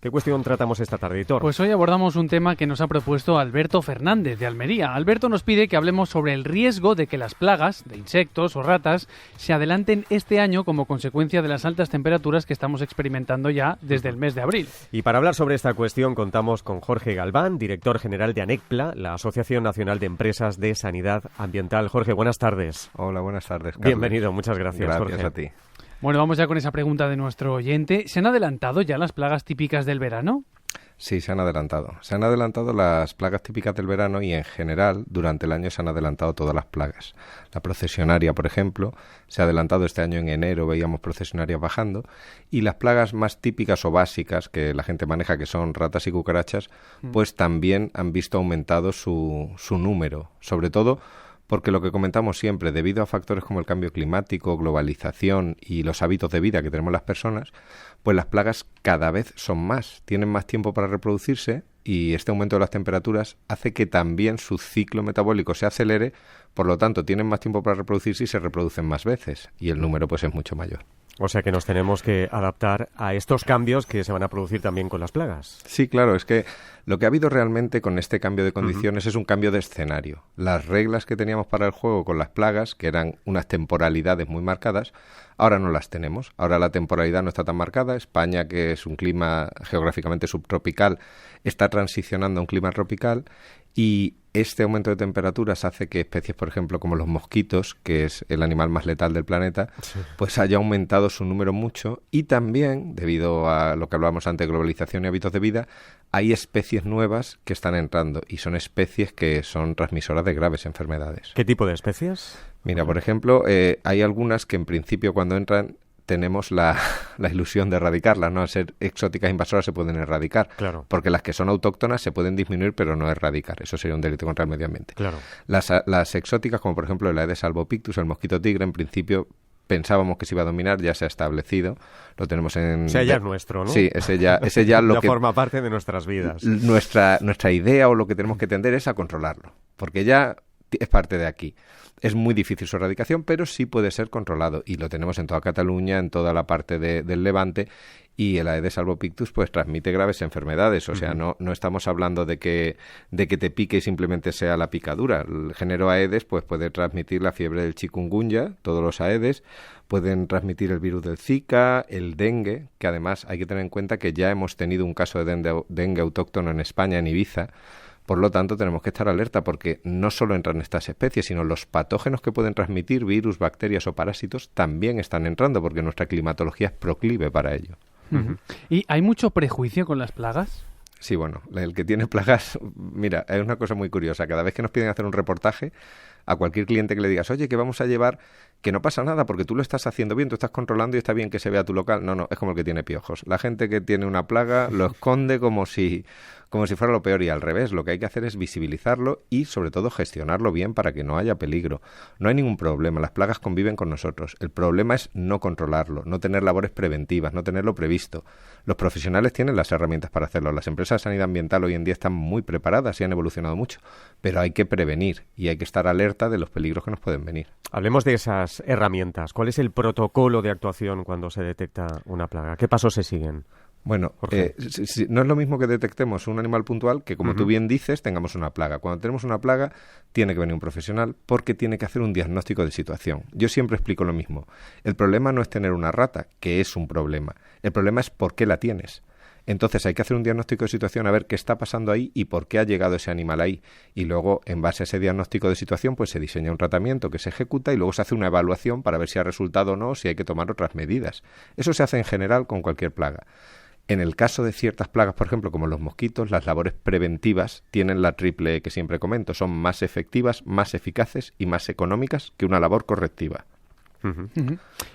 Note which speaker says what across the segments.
Speaker 1: ¿Qué cuestión tratamos esta tarde, Hitor?
Speaker 2: Pues hoy abordamos un tema que nos ha propuesto Alberto Fernández, de Almería. Alberto nos pide que hablemos sobre el riesgo de que las plagas de insectos o ratas se adelanten este año como consecuencia de las altas temperaturas que estamos experimentando ya desde el mes de abril.
Speaker 1: Y para hablar sobre esta cuestión contamos con Jorge Galván, director general de ANECPLA, la Asociación Nacional de Empresas de Sanidad Ambiental. Jorge, buenas tardes.
Speaker 3: Hola, buenas tardes, Carlos.
Speaker 1: Bienvenido, muchas gracias, Jorge.
Speaker 3: Gracias a ti.
Speaker 2: Bueno, vamos ya con esa pregunta de nuestro oyente. ¿Se han adelantado ya las plagas típicas del verano?
Speaker 3: Sí, se han adelantado. Se han adelantado las plagas típicas del verano y en general durante el año se han adelantado todas las plagas. La procesionaria, por ejemplo, se ha adelantado este año en enero, veíamos procesionarias bajando, y las plagas más típicas o básicas que la gente maneja, que son ratas y cucarachas, pues también han visto aumentado su número, sobre todo porque lo que comentamos siempre, debido a factores como el cambio climático, globalización y los hábitos de vida que tenemos las personas, pues las plagas cada vez son más, tienen más tiempo para reproducirse y este aumento de las temperaturas hace que también su ciclo metabólico se acelere, por lo tanto tienen más tiempo para reproducirse y se reproducen más veces y el número pues es mucho mayor.
Speaker 1: O sea que nos tenemos que adaptar a estos cambios que se van a producir también con las plagas.
Speaker 3: Sí, claro, es que lo que ha habido realmente con este cambio de condiciones es un cambio de escenario. Las reglas que teníamos para el juego con las plagas, que eran unas temporalidades muy marcadas, ahora no las tenemos. Ahora la temporalidad no está tan marcada. España, que es un clima geográficamente subtropical, está transicionando a un clima tropical y este aumento de temperaturas hace que especies, por ejemplo, como los mosquitos, que es el animal más letal del planeta, pues haya aumentado su número mucho y también, debido a lo que hablábamos antes, globalización y hábitos de vida, hay especies nuevas que están entrando y son especies que son transmisoras de graves enfermedades.
Speaker 1: ¿Qué tipo de especies?
Speaker 3: Mira, por ejemplo, hay algunas que en principio cuando entran tenemos la ilusión de erradicarlas, ¿no? Al ser exóticas invasoras se pueden erradicar,
Speaker 1: claro,
Speaker 3: porque las que son autóctonas se pueden disminuir pero no erradicar, eso sería un delito contra el medio ambiente.
Speaker 1: Claro.
Speaker 3: Las exóticas, como por ejemplo la Aedes albopictus, el mosquito tigre, en principio pensábamos que se iba a dominar, ya se ha establecido, lo tenemos en...
Speaker 1: O sea, ya es nuestro, ¿no?
Speaker 3: Sí, ese ya lo
Speaker 1: ya
Speaker 3: que...
Speaker 1: forma parte de nuestras vidas.
Speaker 3: Nuestra idea o lo que tenemos que tender es a controlarlo, porque ya es parte de aquí. Es muy difícil su erradicación, pero sí puede ser controlado y lo tenemos en toda Cataluña, en toda la parte del Levante, y el Aedes albopictus pues transmite graves enfermedades, o sea, no estamos hablando de que te pique y simplemente sea la picadura. El género Aedes pues puede transmitir la fiebre del chikungunya, todos los Aedes, pueden transmitir el virus del Zika, el dengue, que además hay que tener en cuenta que ya hemos tenido un caso de dengue autóctono en España, en Ibiza. Por lo tanto, tenemos que estar alerta porque no solo entran estas especies, sino los patógenos que pueden transmitir, virus, bacterias o parásitos, también están entrando porque nuestra climatología es proclive para ello.
Speaker 2: ¿Y hay mucho prejuicio con las plagas?
Speaker 3: Sí, bueno, el que tiene plagas, mira, es una cosa muy curiosa. Cada vez que nos piden hacer un reportaje, a cualquier cliente que le digas, oye, que vamos a llevar, que no pasa nada porque tú lo estás haciendo bien, tú estás controlando y está bien que se vea tu local. No, es como el que tiene piojos. La gente que tiene una plaga lo esconde como si fuera lo peor y al revés. Lo que hay que hacer es visibilizarlo y sobre todo gestionarlo bien para que no haya peligro. No hay ningún problema, las plagas conviven con nosotros. El problema es no controlarlo, no tener labores preventivas, no tenerlo previsto. Los profesionales tienen las herramientas para hacerlo. Las empresas de sanidad ambiental hoy en día están muy preparadas y han evolucionado mucho, pero hay que prevenir y hay que estar alerta de los peligros que nos pueden venir.
Speaker 1: Hablemos de esas herramientas. ¿Cuál es el protocolo de actuación cuando se detecta una plaga? ¿Qué pasos se siguen?
Speaker 3: Bueno, no es lo mismo que detectemos un animal puntual que, como tú bien dices, tengamos una plaga. Cuando tenemos una plaga, tiene que venir un profesional porque tiene que hacer un diagnóstico de situación. Yo siempre explico lo mismo. El problema no es tener una rata, que es un problema. El problema es por qué la tienes. Entonces hay que hacer un diagnóstico de situación, a ver qué está pasando ahí y por qué ha llegado ese animal ahí. Y luego, en base a ese diagnóstico de situación, pues se diseña un tratamiento que se ejecuta y luego se hace una evaluación para ver si ha resultado o no, si hay que tomar otras medidas. Eso se hace en general con cualquier plaga. En el caso de ciertas plagas, por ejemplo, como los mosquitos, las labores preventivas tienen la triple E que siempre comento. Son más efectivas, más eficaces y más económicas que una labor correctiva.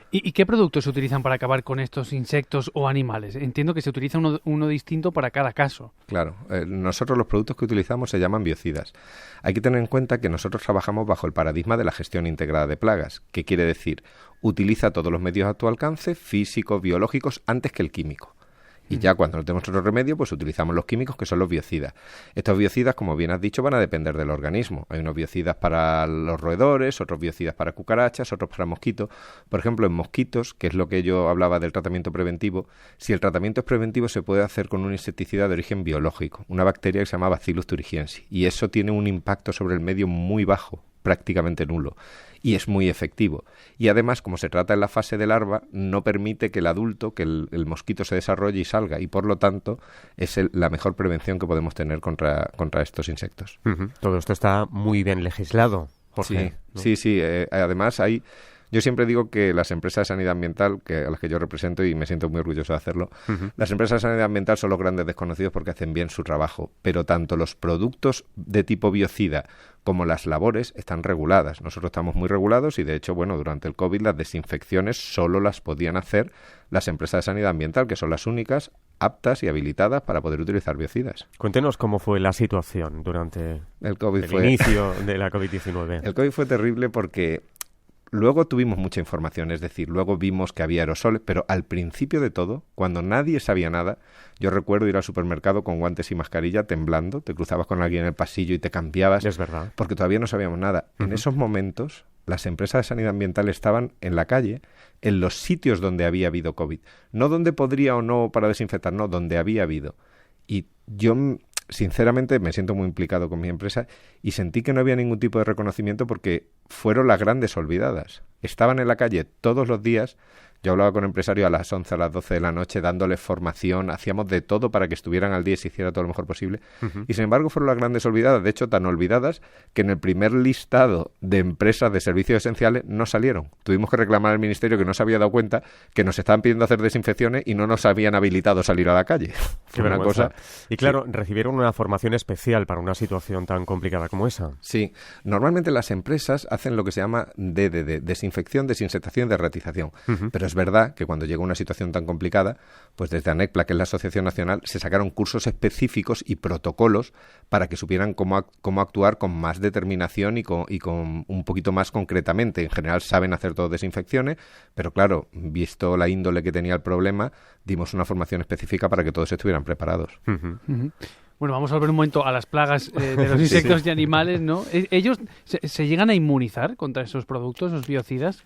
Speaker 2: ¿Y qué productos se utilizan para acabar con estos insectos o animales? Entiendo que se utiliza uno distinto para cada caso.
Speaker 3: Claro, nosotros los productos que utilizamos se llaman biocidas. Hay que tener en cuenta que nosotros trabajamos bajo el paradigma de la gestión integrada de plagas, que quiere decir, utiliza todos los medios a tu alcance, físicos, biológicos, antes que el químico. Y ya cuando no tenemos otro remedio, pues utilizamos los químicos, que son los biocidas. Estos biocidas, como bien has dicho, van a depender del organismo. Hay unos biocidas para los roedores, otros biocidas para cucarachas, otros para mosquitos. Por ejemplo, en mosquitos, que es lo que yo hablaba del tratamiento preventivo, si el tratamiento es preventivo se puede hacer con un insecticida de origen biológico, una bacteria que se llama Bacillus thuringiensis, y eso tiene un impacto sobre el medio muy bajo, prácticamente nulo, y es muy efectivo. Y además, como se trata en la fase de larva, no permite que el adulto, que el mosquito se desarrolle y salga, y por lo tanto es la mejor prevención que podemos tener contra estos insectos.
Speaker 1: Todo esto está muy bien legislado, Jorge, ¿no?
Speaker 3: Sí. Además yo siempre digo que las empresas de sanidad ambiental, a las que yo represento y me siento muy orgulloso de hacerlo, las empresas de sanidad ambiental son los grandes desconocidos porque hacen bien su trabajo, pero tanto los productos de tipo biocida como las labores están reguladas. Nosotros estamos muy regulados y, de hecho, durante el COVID las desinfecciones solo las podían hacer las empresas de sanidad ambiental, que son las únicas aptas y habilitadas para poder utilizar biocidas.
Speaker 1: Cuéntenos cómo fue la situación durante el inicio de la COVID-19.
Speaker 3: El COVID fue terrible porque luego tuvimos mucha información, es decir, luego vimos que había aerosoles, pero al principio de todo, cuando nadie sabía nada, yo recuerdo ir al supermercado con guantes y mascarilla temblando, te cruzabas con alguien en el pasillo y te cambiabas.
Speaker 1: Es verdad.
Speaker 3: Porque todavía no sabíamos nada. En esos momentos, las empresas de sanidad ambiental estaban en la calle, en los sitios donde había habido COVID. No donde podría o no para desinfectar, no, donde había habido. Y yo, sinceramente, me siento muy implicado con mi empresa y sentí que no había ningún tipo de reconocimiento porque fueron las grandes olvidadas. Estaban en la calle todos los días. Yo hablaba con empresarios a las 11, a las 12 de la noche, dándoles formación, hacíamos de todo para que estuvieran al día y se hiciera todo lo mejor posible. Y sin embargo fueron las grandes olvidadas, de hecho tan olvidadas que en el primer listado de empresas de servicios esenciales no salieron. Tuvimos que reclamar al ministerio que no se había dado cuenta que nos estaban pidiendo hacer desinfecciones y no nos habían habilitado a salir a la calle.
Speaker 1: Fue una cosa. Y claro, recibieron una formación especial para una situación tan complicada como esa.
Speaker 3: Sí, normalmente las empresas hacen lo que se llama DDD, desinfección, desinsectación y derratización. Pero es verdad que cuando llega una situación tan complicada, pues desde ANECPLA, que es la Asociación Nacional, se sacaron cursos específicos y protocolos para que supieran cómo actuar con más determinación y con un poquito más concretamente. En general saben hacer todo desinfecciones, pero claro, visto la índole que tenía el problema, dimos una formación específica para que todos estuvieran preparados.
Speaker 2: Bueno, vamos a volver un momento a las plagas de los insectos y animales, ¿no? ¿Ellos se llegan a inmunizar contra esos productos, esos biocidas?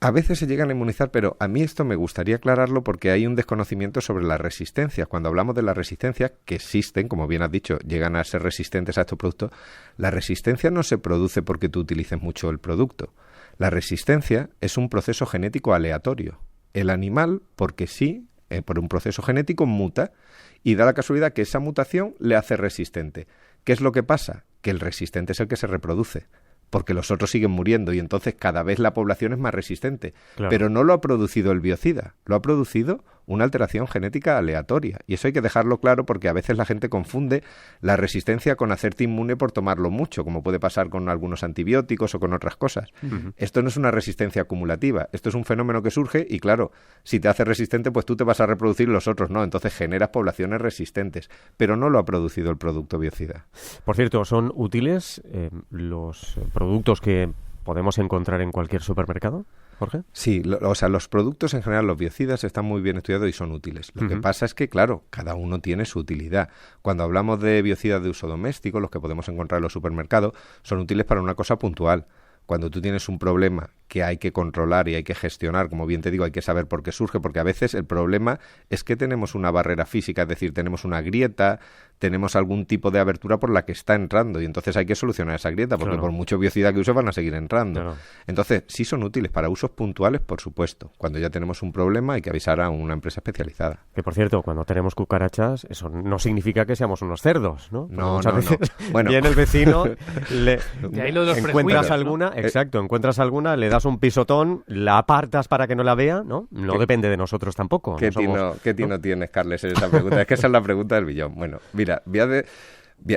Speaker 3: A veces se llegan a inmunizar, pero a mí esto me gustaría aclararlo porque hay un desconocimiento sobre la resistencia. Cuando hablamos de la resistencia, que existen, como bien has dicho, llegan a ser resistentes a estos productos, la resistencia no se produce porque tú utilices mucho el producto. La resistencia es un proceso genético aleatorio. El animal, porque sí, por un proceso genético, muta y da la casualidad que esa mutación le hace resistente. ¿Qué es lo que pasa? Que el resistente es el que se reproduce, porque los otros siguen muriendo y entonces cada vez la población es más resistente. Claro. Pero no lo ha producido el biocida, lo ha producido una alteración genética aleatoria. Y eso hay que dejarlo claro porque a veces la gente confunde la resistencia con hacerte inmune por tomarlo mucho, como puede pasar con algunos antibióticos o con otras cosas. Esto no es una resistencia acumulativa, esto es un fenómeno que surge y claro, si te hace resistente, pues tú te vas a reproducir, los otros no. Entonces generas poblaciones resistentes, pero no lo ha producido el producto biocida.
Speaker 1: Por cierto, ¿son útiles los productos que podemos encontrar en cualquier supermercado, Jorge?
Speaker 3: Sí, los productos en general, los biocidas, están muy bien estudiados y son útiles. Lo que pasa es que, claro, cada uno tiene su utilidad. Cuando hablamos de biocidas de uso doméstico, los que podemos encontrar en los supermercados, son útiles para una cosa puntual. Cuando tú tienes un problema que hay que controlar y hay que gestionar, como bien te digo, hay que saber por qué surge, porque a veces el problema es que tenemos una barrera física, es decir, tenemos una grieta, tenemos algún tipo de abertura por la que está entrando y entonces hay que solucionar esa grieta, porque por mucho biocida que uses van a seguir entrando. Entonces, sí son útiles para usos puntuales, por supuesto. Cuando ya tenemos un problema hay que avisar a una empresa especializada.
Speaker 1: Que, por cierto, cuando tenemos cucarachas, eso no significa que seamos unos cerdos, ¿no?
Speaker 3: No.
Speaker 1: Bueno, viene el vecino,
Speaker 2: de ahí lo de los
Speaker 1: encuentras alguna, ¿no? Exacto, encuentras alguna, le das un pisotón, la apartas para que no la vea, ¿no? No depende de nosotros tampoco.
Speaker 3: ¿Qué tino tienes, Carles, en esa pregunta? Es que esa es la pregunta del billón. Bueno, mira,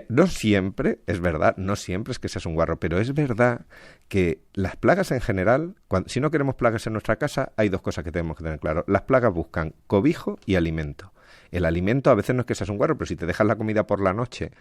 Speaker 3: no siempre, es verdad, no siempre es que seas un guarro, pero es verdad que las plagas en general, si no queremos plagas en nuestra casa, hay dos cosas que tenemos que tener claro. Las plagas buscan cobijo y alimento. El alimento a veces no es que seas un guarro, pero si te dejas la comida por la noche,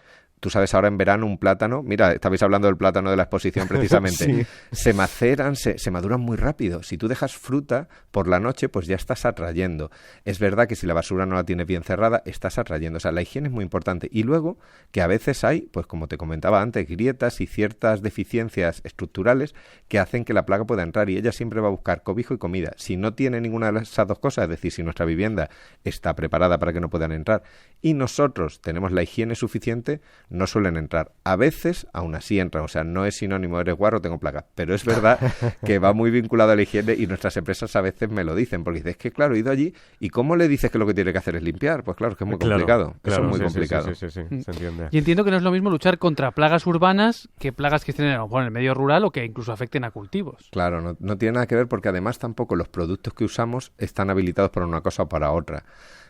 Speaker 3: tú sabes ahora en verano un plátano, mira, estabais hablando del plátano de la exposición precisamente,
Speaker 1: Sí.
Speaker 3: se maceran, se maduran muy rápido. Si tú dejas fruta por la noche, pues ya estás atrayendo. Es verdad que si la basura no la tienes bien cerrada, estás atrayendo. O sea, la higiene es muy importante. Y luego, que a veces hay, pues como te comentaba antes, grietas y ciertas deficiencias estructurales que hacen que la plaga pueda entrar, y ella siempre va a buscar cobijo y comida. Si no tiene ninguna de esas dos cosas, es decir, si nuestra vivienda está preparada para que no puedan entrar y nosotros tenemos la higiene suficiente, no suelen entrar. A veces, aún así entran. O sea, no es sinónimo, eres guarro, tengo plaga. Pero es verdad que va muy vinculado a la higiene, y nuestras empresas a veces me lo dicen, porque dices, es que claro, he ido allí, ¿y cómo le dices que lo que tiene que hacer es limpiar? Pues claro, es que es muy complicado. Eso es muy complicado.
Speaker 1: Sí, se entiende.
Speaker 2: Y entiendo que no es lo mismo luchar contra plagas urbanas que plagas que estén en el medio rural o que incluso afecten a cultivos.
Speaker 3: Claro, no tiene nada que ver, porque además tampoco los productos que usamos están habilitados para una cosa o para otra.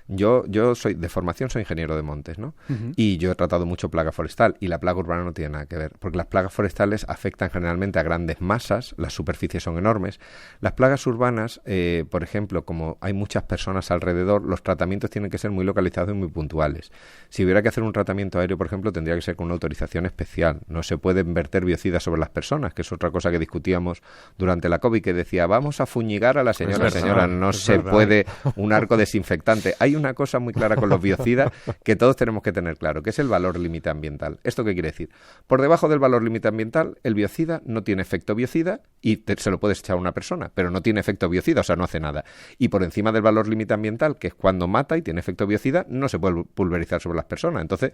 Speaker 3: Yo soy de formación, soy ingeniero de montes, ¿no?
Speaker 2: Uh-huh.
Speaker 3: Y yo he tratado mucho plaga forestal, y la plaga urbana no tiene nada que ver, porque las plagas forestales afectan generalmente a grandes masas, las superficies son enormes. Las plagas urbanas, por ejemplo, como hay muchas personas alrededor, los tratamientos tienen que ser muy localizados y muy puntuales. Si hubiera que hacer un tratamiento aéreo, por ejemplo, tendría que ser con una autorización especial. No se pueden verter biocidas sobre las personas, que es otra cosa que discutíamos durante la COVID, que decía, vamos a fumigar a la señora. Señora, no se puede un arco desinfectante. Hay una cosa muy clara con los biocidas que todos tenemos que tener claro, que es el valor límite ambiental. ¿Esto qué quiere decir? Por debajo del valor límite ambiental, el biocida no tiene efecto biocida y se lo puedes echar a una persona, pero no tiene efecto biocida, o sea, no hace nada. Y por encima del valor límite ambiental, que es cuando mata y tiene efecto biocida, no se puede pulverizar sobre las personas. Entonces,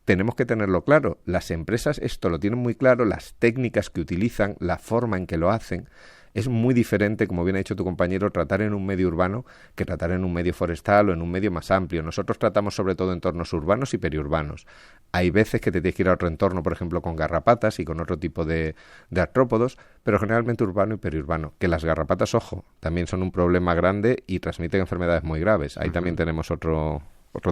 Speaker 3: tenemos que tenerlo claro. Las empresas esto lo tienen muy claro, las técnicas que utilizan, la forma en que lo hacen. Es muy diferente, como bien ha dicho tu compañero, tratar en un medio urbano que tratar en un medio forestal o en un medio más amplio. Nosotros tratamos sobre todo entornos urbanos y periurbanos. Hay veces que te tienes que ir a otro entorno, por ejemplo, con garrapatas y con otro tipo de artrópodos, pero generalmente urbano y periurbano. Que las garrapatas, ojo, también son un problema grande y transmiten enfermedades muy graves. Ahí también tenemos otro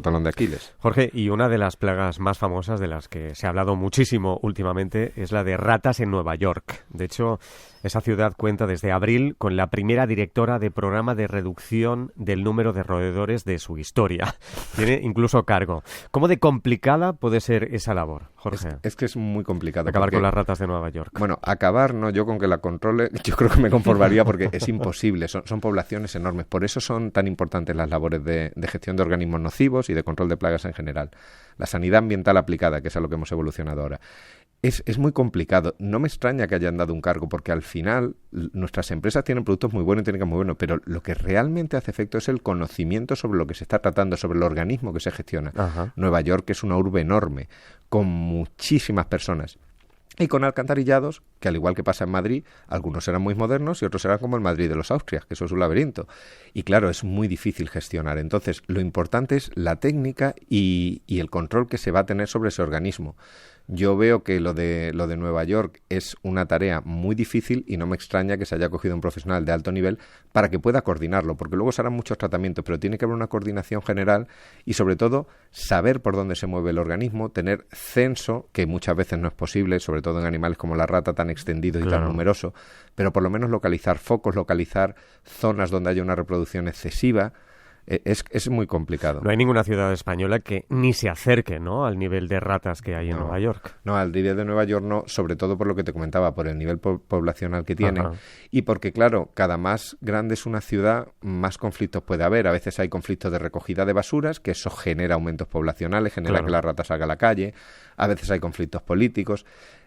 Speaker 3: talón de Aquiles.
Speaker 1: Jorge, y una de las plagas más famosas de las que se ha hablado muchísimo últimamente es la de ratas en Nueva York. De hecho, esa ciudad cuenta desde abril con la primera directora de programa de reducción del número de roedores de su historia. Tiene incluso cargo. ¿Cómo de complicada puede ser esa labor, Jorge?
Speaker 3: Es que es muy complicado.
Speaker 1: Acabar con las ratas de Nueva York.
Speaker 3: Bueno, acabar, no, yo con que la controle, yo creo que me conformaría, porque es imposible, son poblaciones enormes. Por eso son tan importantes las labores de gestión de organismos nocivos y de control de plagas en general. La sanidad ambiental aplicada, que es a lo que hemos evolucionado ahora. Es muy complicado. No me extraña que hayan dado un cargo, porque al final nuestras empresas tienen productos muy buenos y técnicas muy buenos, pero lo que realmente hace efecto es el conocimiento sobre lo que se está tratando, sobre el organismo que se gestiona.
Speaker 1: Ajá.
Speaker 3: Nueva York es una urbe enorme, con muchísimas personas. Y con alcantarillados, que al igual que pasa en Madrid, algunos serán muy modernos y otros serán como el Madrid de los Austrias, que eso es un laberinto. Y claro, es muy difícil gestionar. Entonces, lo importante es la técnica y el control que se va a tener sobre ese organismo. Yo veo que lo de Nueva York es una tarea muy difícil, y no me extraña que se haya cogido un profesional de alto nivel para que pueda coordinarlo, porque luego se harán muchos tratamientos, pero tiene que haber una coordinación general y, sobre todo, saber por dónde se mueve el organismo, tener censo, que muchas veces no es posible, sobre todo en animales como la rata, tan extendido y tan numeroso, pero por lo menos localizar focos, localizar zonas donde haya una reproducción excesiva. Es muy complicado.
Speaker 1: No hay ninguna ciudad española que ni se acerque, ¿no?, al nivel de ratas que hay en Nueva York.
Speaker 3: No, al nivel de Nueva York no, sobre todo por lo que te comentaba, por el nivel poblacional que tiene.
Speaker 1: Ajá.
Speaker 3: Y porque, claro, cada más grande es una ciudad, más conflictos puede haber. A veces hay conflictos de recogida de basuras, que eso genera aumentos poblacionales, genera que la rata salga a la calle. A veces hay conflictos políticos.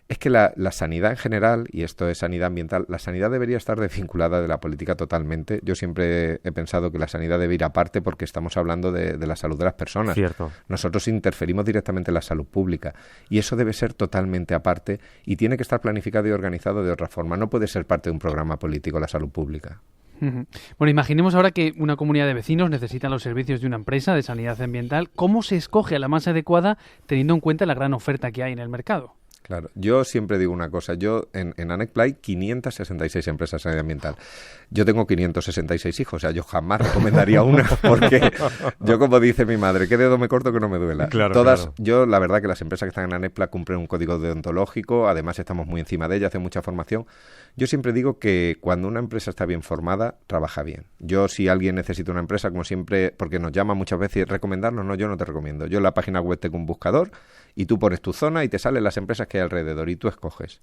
Speaker 3: Es que la sanidad en general, y esto es sanidad ambiental, la sanidad debería estar desvinculada de la política totalmente. Yo siempre he pensado que la sanidad debe ir aparte, porque estamos hablando de la salud de las personas.
Speaker 1: Cierto.
Speaker 3: Nosotros interferimos directamente en la salud pública, y eso debe ser totalmente aparte y tiene que estar planificado y organizado de otra forma. No puede ser parte de un programa político la salud pública.
Speaker 2: Bueno, imaginemos ahora que una comunidad de vecinos necesita los servicios de una empresa de sanidad ambiental. ¿Cómo se escoge a la más adecuada teniendo en cuenta la gran oferta que hay en el mercado?
Speaker 3: Claro, yo siempre digo una cosa, yo en ANECPLA hay 566 empresas de sanidad ambiental, yo tengo 566 hijos, o sea, yo jamás recomendaría una, porque yo, como dice mi madre, ¿qué dedo me corto que no me duela?
Speaker 1: Claro,
Speaker 3: Todas,
Speaker 1: claro.
Speaker 3: yo la verdad que las empresas que están en ANECPLA cumplen un código deontológico, además estamos muy encima de ella, hacen mucha formación. Yo siempre digo que cuando una empresa está bien formada, trabaja bien. Yo, si alguien necesita una empresa, como siempre, porque nos llama muchas veces, recomendarnos, no, yo no te recomiendo. Yo en la página web tengo un buscador y tú pones tu zona y te salen las empresas que hay alrededor y tú escoges.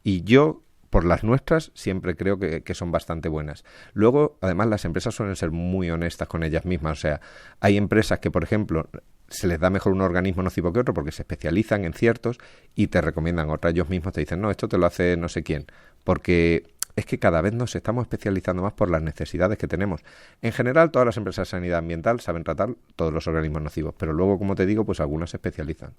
Speaker 3: Y yo, por las nuestras, siempre creo que son bastante buenas. Luego, además, las empresas suelen ser muy honestas con ellas mismas. O sea, hay empresas que, por ejemplo, se les da mejor un organismo nocivo que otro porque se especializan en ciertos y te recomiendan otras. Ellos mismos te dicen, no, esto te lo hace no sé quién. Porque es que cada vez nos estamos especializando más por las necesidades que tenemos. En general, todas las empresas de sanidad ambiental saben tratar todos los organismos nocivos, pero luego, como te digo, pues algunas se especializan.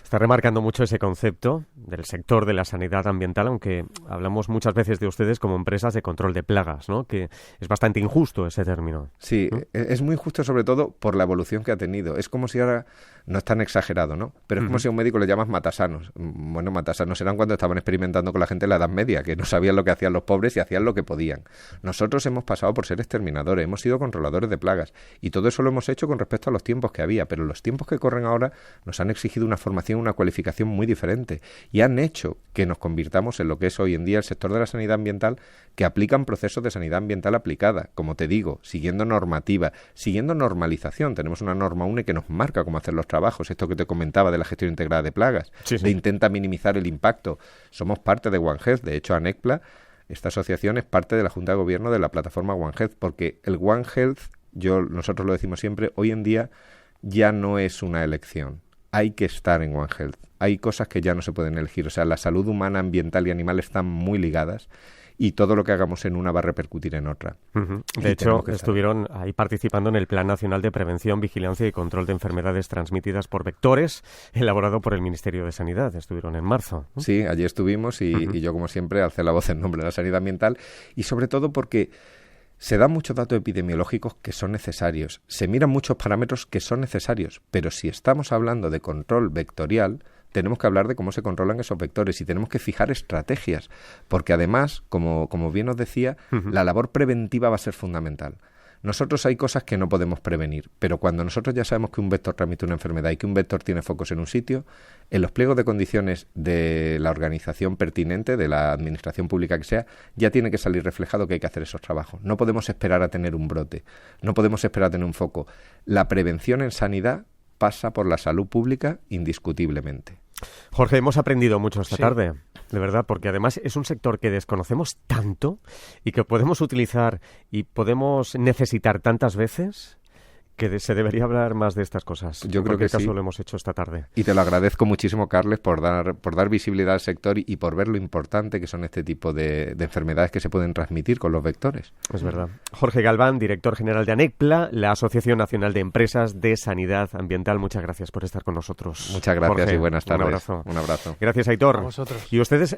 Speaker 1: Está remarcando mucho ese concepto del sector de la sanidad ambiental, aunque hablamos muchas veces de ustedes como empresas de control de plagas, ¿no? Que es bastante injusto ese término.
Speaker 3: Sí,
Speaker 1: ¿no?
Speaker 3: es muy injusto, sobre todo por la evolución que ha tenido. Es como si ahora, no es tan exagerado, ¿no? Pero es como si a un médico le llamas matasanos. Bueno, matasanos eran cuando estaban experimentando con la gente en la Edad Media, que no sabían lo que hacían los pobres y hacían lo que podían. Nosotros hemos pasado por ser exterminadores, hemos sido controladores de plagas y todo eso lo hemos hecho con respecto a los tiempos que había, pero los tiempos que corren ahora nos han exigido una formación, una cualificación muy diferente y han hecho que nos convirtamos en lo que es hoy en día el sector de la sanidad ambiental, que aplican procesos de sanidad ambiental aplicada, como te digo, siguiendo normativa, siguiendo normalización. Tenemos una norma UNE que nos marca cómo hacer los trabajos, esto que te comentaba de la gestión integrada de plagas,
Speaker 1: Sí, sí.
Speaker 3: de intenta minimizar el impacto. Somos parte de One Health, de hecho ANECPLA, esta asociación es parte de la Junta de Gobierno de la plataforma One Health, porque el One Health, nosotros lo decimos siempre, hoy en día ya no es una elección. Hay que estar en One Health. Hay cosas que ya no se pueden elegir. O sea, la salud humana, ambiental y animal están muy ligadas y todo lo que hagamos en una va a repercutir en otra.
Speaker 1: Uh-huh.
Speaker 3: Y
Speaker 1: De hecho,
Speaker 3: tenemos que
Speaker 1: estuvieron ahí participando en el Plan Nacional de Prevención, Vigilancia y Control de Enfermedades Transmitidas por Vectores, elaborado por el Ministerio de Sanidad. Estuvieron en marzo, ¿no?
Speaker 3: Sí, allí estuvimos y yo, como siempre, alcé la voz en nombre de la sanidad ambiental y sobre todo porque se dan muchos datos epidemiológicos que son necesarios, se miran muchos parámetros que son necesarios, pero si estamos hablando de control vectorial, tenemos que hablar de cómo se controlan esos vectores y tenemos que fijar estrategias, porque además, como bien os decía, la labor preventiva va a ser fundamental. Nosotros hay cosas que no podemos prevenir, pero cuando nosotros ya sabemos que un vector transmite una enfermedad y que un vector tiene focos en un sitio, en los pliegos de condiciones de la organización pertinente, de la administración pública que sea, ya tiene que salir reflejado que hay que hacer esos trabajos. No podemos esperar a tener un brote, no podemos esperar a tener un foco. La prevención en sanidad pasa por la salud pública indiscutiblemente.
Speaker 1: Jorge, hemos aprendido mucho esta
Speaker 2: Sí.
Speaker 1: tarde, de verdad, porque además es un sector que desconocemos tanto y que podemos utilizar y podemos necesitar tantas veces que se debería hablar más de estas cosas.
Speaker 3: Yo
Speaker 1: En
Speaker 3: creo que
Speaker 1: cualquier caso,
Speaker 3: sí.
Speaker 1: lo hemos hecho esta tarde.
Speaker 3: Y te lo agradezco muchísimo, Carles, por dar visibilidad al sector y por ver lo importante que son este tipo de enfermedades que se pueden transmitir con los vectores.
Speaker 1: Es verdad. Jorge Galván, director general de ANECPLA, la Asociación Nacional de Empresas de Sanidad Ambiental. Muchas gracias por estar con nosotros.
Speaker 3: Muchas gracias
Speaker 1: Jorge,
Speaker 3: y buenas tardes.
Speaker 1: Un abrazo.
Speaker 3: Un abrazo.
Speaker 1: Gracias, Aitor.
Speaker 2: A vosotros.
Speaker 1: Y ustedes